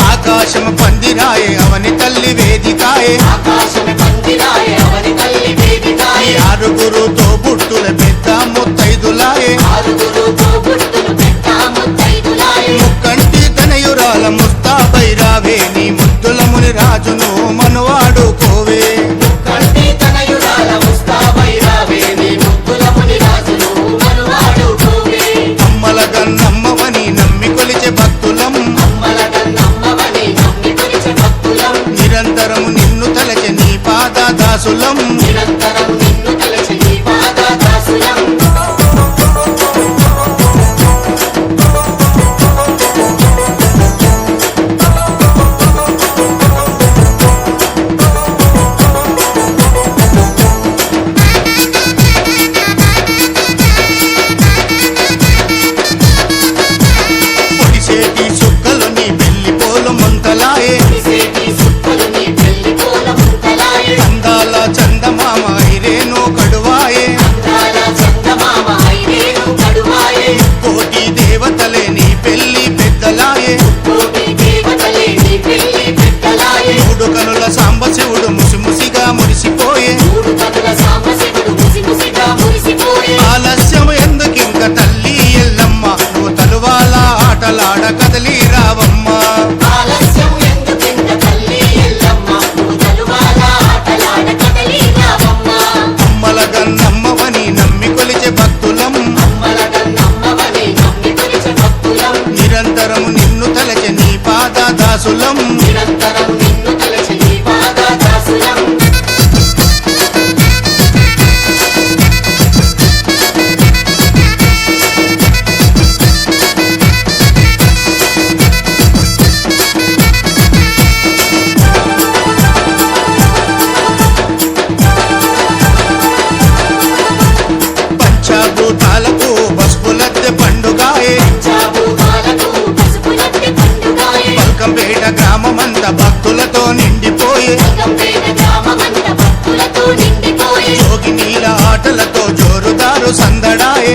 ఆకాశం పందిరాయే అవని తల్లి వేదికాయే ఆరుగురు తోబుట్టుల పెద్ద ముత్తైదులాయే ముక్కంటి తనయురాల ముస్తాబై రావే నీ ముద్దుల ముని రాజును మనవాడుకోవే అమ్మల గన్నమ్మవని నమ్మి కొలిచే భక్తులం నిరంతరము నిన్ను తలచె నీ పాద దాసులం పొడిసేటి సుక్కలు నీ పెళ్లి పోలు ముంతలాయే అందాల చందమామ ఐరేను కడువాయే కోటి దేవతలే నీ పెళ్లి పెద్దలాయే మూడు కనుల సాంబశివుడు ముసిముసిగా మురిసిపోయే ఆలస్యం ఎందుకింక తల్లి ఎల్లమ్మ నువ్వు తలువాల ఆటలాడ కదలి రావమ్మ అమ్మల గన్నమ్మవని నమ్మి కొలిచే భక్తులం నిరంతరము నిన్ను తలచె నీ పాద దాసులం పంచభూతాలకు పసుపులద్దె పండుగాయే పల్కంపేట గ్రామమంత భక్తులతో నిండిపోయే జోగినీల ఆటలతో జోరుదారు సందడాయే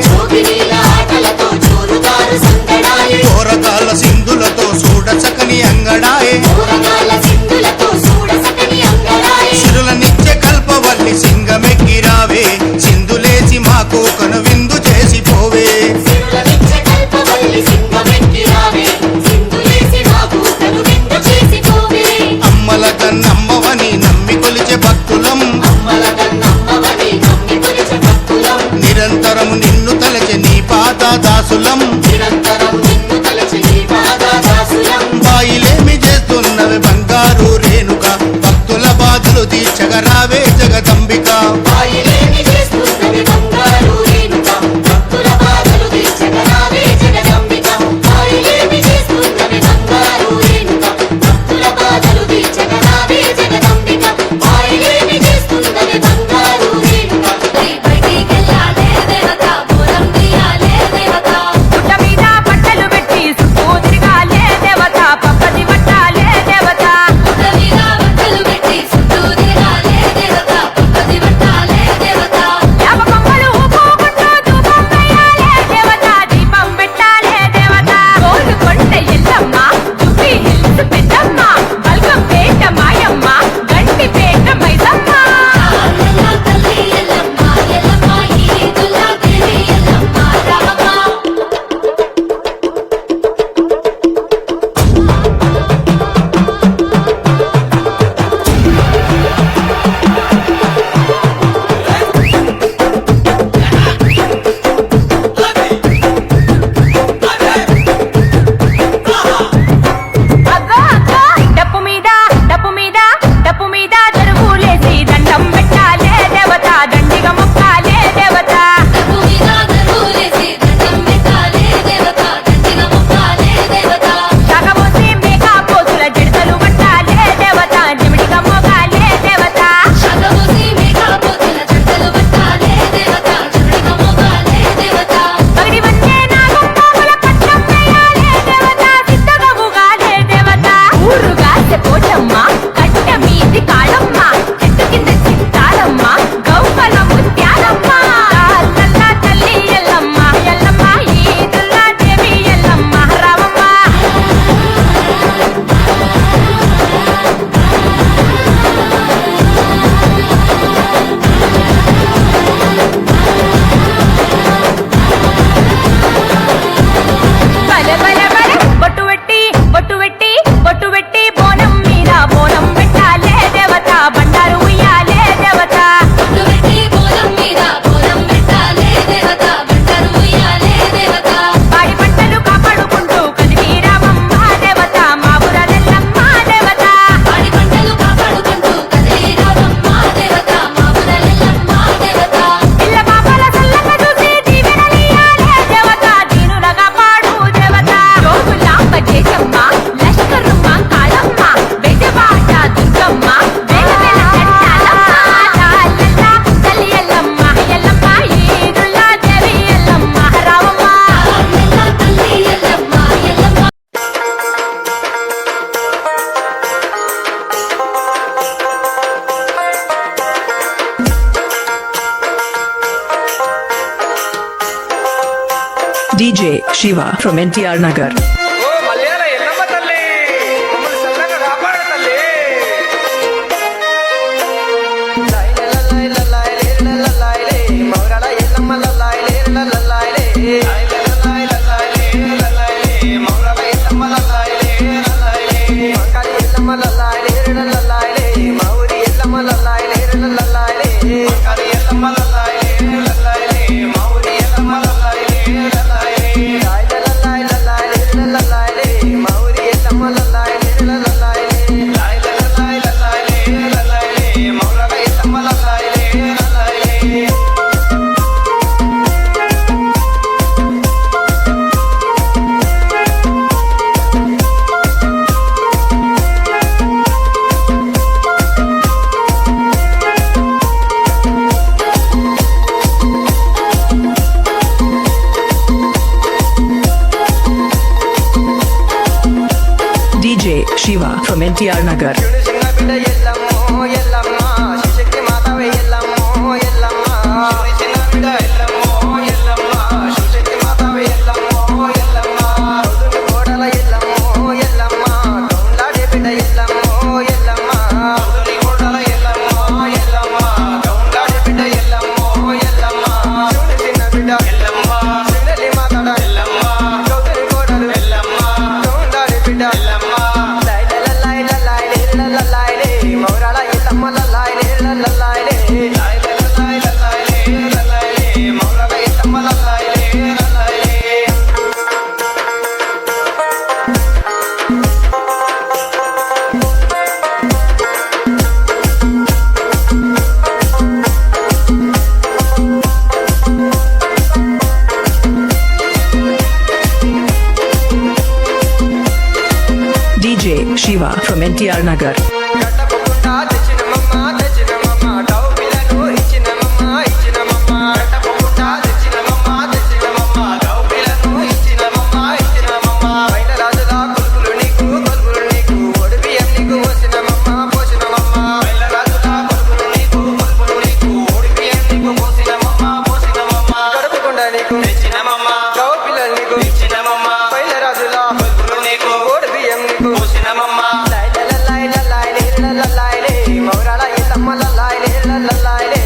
కోరకాల సింధులతో చూడచకని అంగడాయే సిరుల నిత్య కల్పవల్లి సింగమెక్కి రావే సింధులేసి మాకు కనువిందు చేసిపోవే అమ్మల కన్నమ్మవని నమ్మి కొలిచే భక్తులం నిరంతరము నిన్ను తలచె నీ DJ Shiva from NTR Nagar. ఓ మలయాళ ఎల్లమ్మ తల్లి మమ్మల్ని చల్లగా కాపాడు తల్లి. మౌరాల ఎల్లమ్మ లల్లాయ్ లే లల్లాయ్ లే మౌరాల ఎల్లమ్మ లల్లాయ్ లే లల్లాయ్ లే మంకాళి ఎల్లమ్మ లల్లాయ్ లే లల్లాయ్ లే మౌరి ఎల్లమ్మ లల్లాయ్ లే లల్లాయ్ లే మంకాళి ఎల్లమ్మ లల్లాయ్ లే లల్లాయ్ లే మౌరి ఎల్లమ్మ లల్లాయ్ లే లల్లాయ్ లే లల్లాయ్ లల్లాయ్ లే లల్లాయ్ లే మౌరి ఎల్లమ్మ లల్లాయ్ లే లల్లాయ్ లే లల్లాయ్ లల్లాయ్ లే లల్లాయ్ లే మౌరాల ఎల్లమ్మ లల్లాయ్ లే లల్లాయ్ లే. DJ Shiva from NTR Nagar. శివుని చిన్న బిడ్డ ఎల్లమ్మో ఎల్లమ్మ శివశక్తి మాతవే ఎల్లమ్మో ఎల్లమ్మ శివుని చిన్న బిడ్డ ఎల్లమ్మో ఎల్లమ్మ శివశక్తి మాతవే ఎల్లమ్మో ఎల్లమ్మ రోజుని కోడల ఎల్లమ్మో ఎల్లమ్మ గౌంలాడే బిడ్డ ఎల్లమ్మో ఎల్లమ్మ రోజుని కోడల ఎల్లమ్మో ఎల్లమ్మ గౌంలాడే బిడ్డ ఎల్లమ్మో ఎల్లమ్మ శివుని చిన్న బిడ్డ ఎల్లమ్మ శివుని మాతడ ఎల్లమ్మ గౌతరి కోడలు ఎల్లమ్మ గౌంలాడే బిడ్డ ఎల్లమ్మ మౌరాల ఎల్లమ్మ లల్లాయ్ లే లల్లాయ్ లే మౌరాల ఎల్లమ్మ లల్లాయ్ లే లల్లాయ్ లే. DJ Shiva from NTR Nagar. కట్టపుకుంటా తెచ్చినమమ్మ డౌపిలను ఇచ్చినమమ్మ కట్టపుకుంటా తెచ్చినమమ్మ డౌపిలను ఇచ్చినమమ్మ బయట రాజుల కొలుపులు నీకు ఒడిబియ్యం నీకు పోసినమమ్మ బయట రాజుల కొలుపులు నీకు ఒడిబియ్యం నీకు పోసినమమ్మ కడుపుకుండా నీకు తెచ్చినమమ్మ డౌపిలను నీకు ఇచ్చినమమ్మ బయట రాజుల కొలుపులు నీకు ఒడిబియ్యం నీకు పోసినమమ్మ మౌరాల ఎల్లమ్మ లల్లాయ్ లే లల్లాయ్ లే మౌరాల ఎల్లమ్మ లల్లాయ్ లే లల్లాయ్ లే.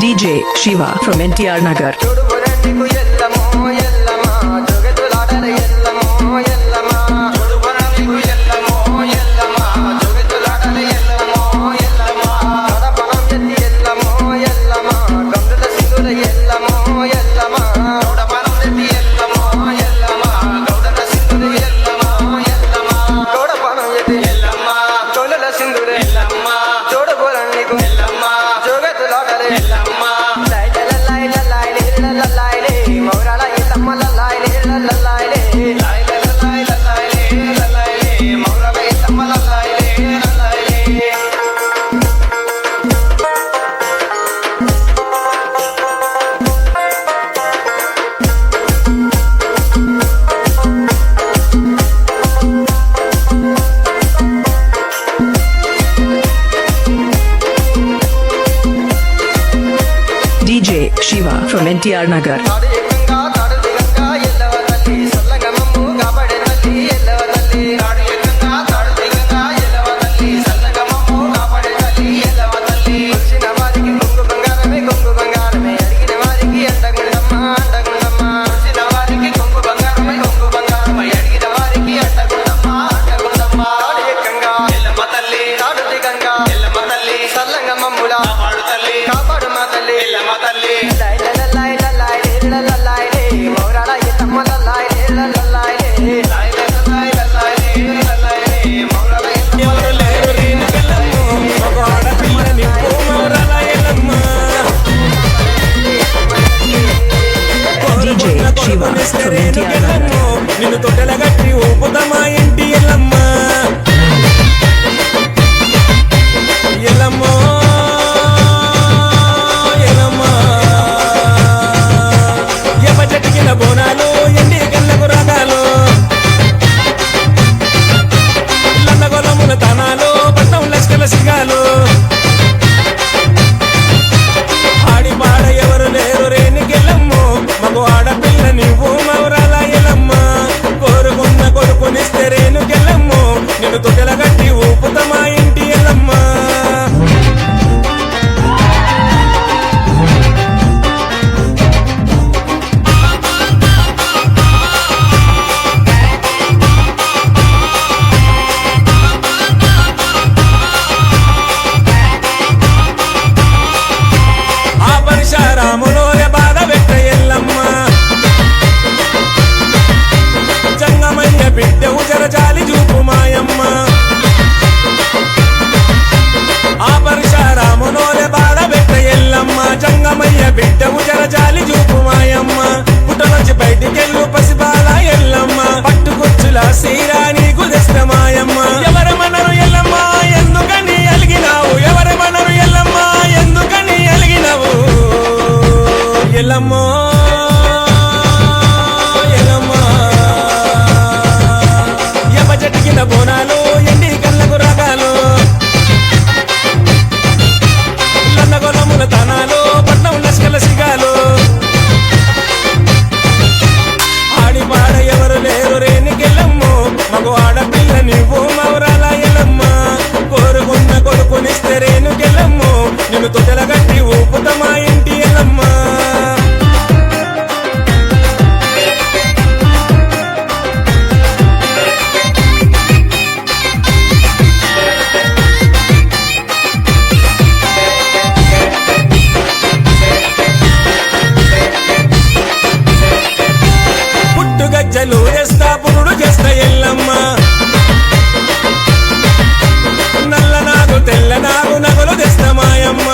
DJ Shiva from NTR Nagar. చూడు బురండికు ఎల్లమ్మో ఎల్లమ్మ జగతులాడల ఎల్లమ్మో ఎల్లమ్మ చూడు బురండికు ఎల్లమ్మో ఎల్లమ్మ జగతులాడల ఎల్లమ్మో ఎల్లమ్మ కడపనం ఎత్తి ఎల్లమ్మో ఎల్లమ్మ గంగుల సింగుల ఎల్లమ్మో ఎల్లమ్మ కడపనం ఎత్తి ఎల్లమ్మో ఎల్లమ్మ గౌడల సింగుల ఎల్లమ్మో ఎల్లమ్మ కడపనం ఎత్తి ఎల్లమ్మ గౌడల సింగుల ఎల్లమ్మ చూడు బురండికు ఎల్లమ్మ జగతులాడల ఎల్లమ్మ మౌరాల ఎల్లమ్మ లల్లాయ్ లే లల్లాయ్ లే మౌరాల ఎల్లమ్మ లల్లాయ్ లే లల్లాయ్ లే. DJ Shiva from NTR Nagar. తాడు ఏకంగా తాడు దిగంగా ఎల్లవ తల్లి సల్లగమమ్ము కాబడే తల్లి ఎల్లవ తల్లి తాడు ఏకంగా తాడు దిగంగా ఎల్లవ తల్లి సల్లగమమ్ము కాబడే తల్లి ఎల్లవ తల్లి వచ్చిన వారికి కొంగు బంగారమే అడిగిన వారికి అండగుండమ్మ వచ్చిన వారికి కొంగు బంగారమే అడిగిన వారికి అండగుండమ్మ తాడు ఏకంగా ఎల్లమ్మ తల్లి తాడు దిగంగా ఎల్లమ్మ తల్లి సల్లగమమ్ముల కాపాడు తల్లి కాపాడు మా తల్లి ఎల్లమ్మ తల్లి ఆడి పాడ ఎవరు లేరు రేణుకెళ్ళమ్మో మగ ఆడపిల్ల నీవు మౌరాల ఎల్లమ్మ కోరుకున్న కొడుకునిస్తే రేణుకెళ్ళమ్మో నిన్ను తొట్టెల గట్టి ఊపుత మా ఇంటి ఎల్లమ్మ రాములోయ బాధ పెట్ట ఎల్లమ్మ జంగమయ్య బిడ్డ ఉజర జాలి చూపు మాయమ్మ ఆ పరశురాములోయ బాధ పెట్ట ఎల్లమ్మ జంగమయ్య బిడ్డ ఉజర జాలి చూపు మాయమ్మ పుట్ట నుంచి బయటికెళ్ళు పసిబాల ఎల్లమ్మ పట్టుకొచ్చుల సీరా నీకు తెస్త మాయమ్మ ఎవరమనరు ఎల్లమ్మ ఎందుకని అలిగినావు ఎవరమనరు ఎల్లమ్మ ఎందుకని అలిగినావు ఎల్లమ్మో ఎల్లమ్మ ఎబ్బజటికిన బోనాలు ఎండి కళ్ళకు రాగాలు లన్నగొలముల తనాలు పట్నం లష్కల సిగాలు ఆడి పాడ ఎవరు లేరు రేణుకెళ్ళమ్మో మగ ఆడపిల్ల నీవు మౌరాల ఎల్లమ్మ కోరుకున్న కొడుకునిస్తే రేణుకెళ్ళమ్మో నిన్ను తొట్టెల గట్టి ఊపుత మా ఇంటి ఎల్లమ్మ గజ్జలు చేస్తా పురుడు చేస్తా ఎల్లమ్మ నల్ల నాగు తెల్ల నాగు నగలు తెస్తా మాయమ్మ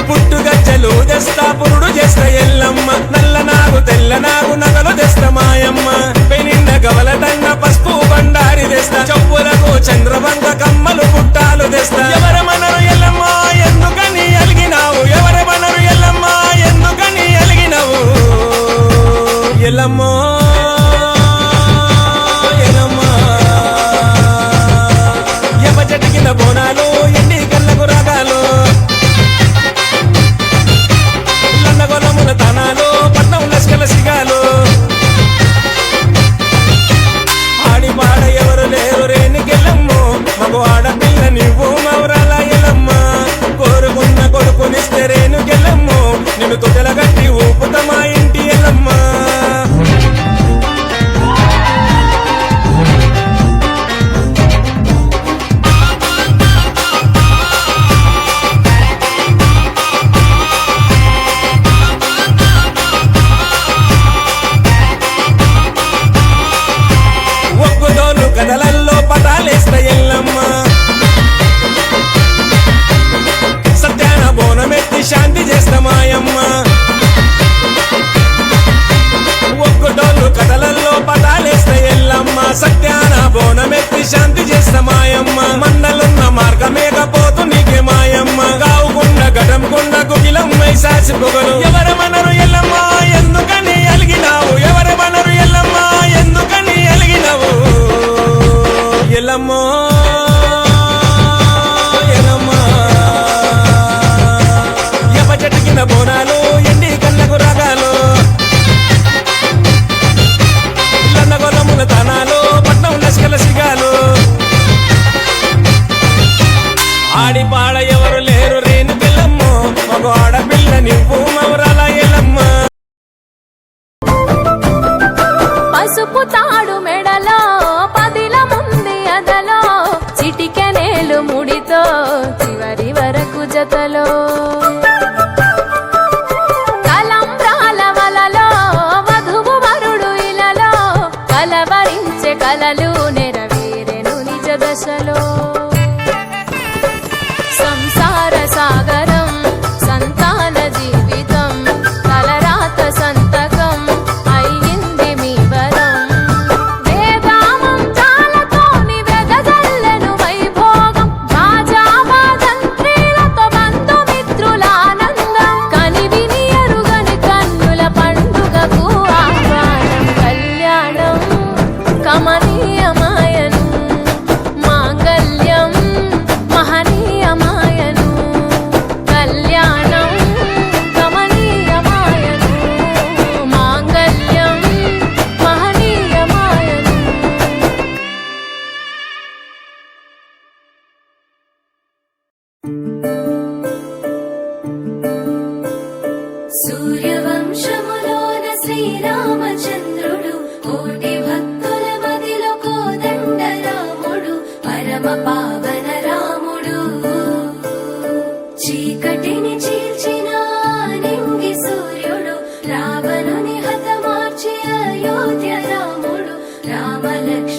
పుట్టు గజ్జలు తెస్తా పురుడు చేస్తా ఎల్లమ్మ నల్ల నాగు తెల్ల నాగు నగలు తెస్తా మాయమ్మ పెనిండ గవలటన్న పసుపు బండారి తెస్తా చెప్పులకు చంద్రవంక కమ్మలు పుట్టాలు తెస్తా ఎవరమనరు ఎల్లమ్మ ఎందుకని అలిగినావు ఎవరమనరు ఎల్లమ్మ ఎందుకని అలిగినావు ఎల్లమ్మో ఎల్లమ్మ ఎబ్బజటికిన బోనాలు ఎండి కళ్ళకు రాగాలు లన్నగొలముల తనాలు పట్నం లష్కల సిగాలు ఆడి పాడ ఎవరు లేరు రేణుకెళ్ళమ్మో మగ ఆడపిల్ల నీవు మౌరాల ఎల్లమ్మ కోరుకున్న కొడుకునిస్తే రేణుకెళ్ళమ్మో నిన్ను తొట్టెల గట్టి ఊపుత మా ఇంటి ఎల్లమ్మ ఒగ్గుదోలు కథలల్లో పటాలేస్తా ఎల్లమ్మ సత్యాన బోనమెత్తి శాంతి చేస్తా మాయమ్మ ఒగ్గుదోలు కథలల్లో పటాలేస్తా ఎల్లమ్మ సత్యాన బోనమెత్తి శాంతి చేస్తా మాయమ్మ మండలున్న మార్గమేకపోతు నీకే మాయమ్మ గావుకున్న గడంకున్న గుగిలం మైసాసి పొగలు ఎవరమనరు ఎల్లమ్మ ఎందుకని అలిగినావు ఎవరమనరు ఎల్లమ్మ ఎందుకని అలిగినావు ఎల్లమ్మో ఎల్లమ్మ ఎబ్బజటికిన బోనాలు ఎండి కళ్ళకు రాగాలు లన్నగొలముల తనాలు పట్నం లష్కల సిగాలు ఆడి పాడ ఎవరు లేరు రేణుకెళ్ళమ్మో మగ ఆడపిల్ల నువ్వు మౌరాల ఎల్లమ్మ పసుపు తాడు మెడలో పదిల ముంది అదలో చిటికెనేలు ముడితో చివరి వరకు జతలో కలంబ్రాల వలలో వధువు వరుడు ఇలలో కలవరించే కలలు నెరవేరెను నిజ దశలో సంసార సాగరం సంతాన జీవితం తలరాత సంతకం అయ్యింది మీ వరం వేదామం చాలతోని వెదజల్లెను వైభోగం బాజావాదంత్రీలతో బంధుమిత్రుల ఆనందం కనివిని ఎరుగని కన్నుల పండుగకు ఆహ్వానం కళ్యాణం కమనీయమాయను మాంగళ్య పావన రాముడు చీకటిని చీల్చిన నింగి సూర్యుడు రావణుని హతమార్చి అయోధ్య రాముడు రామలక్ష్మణ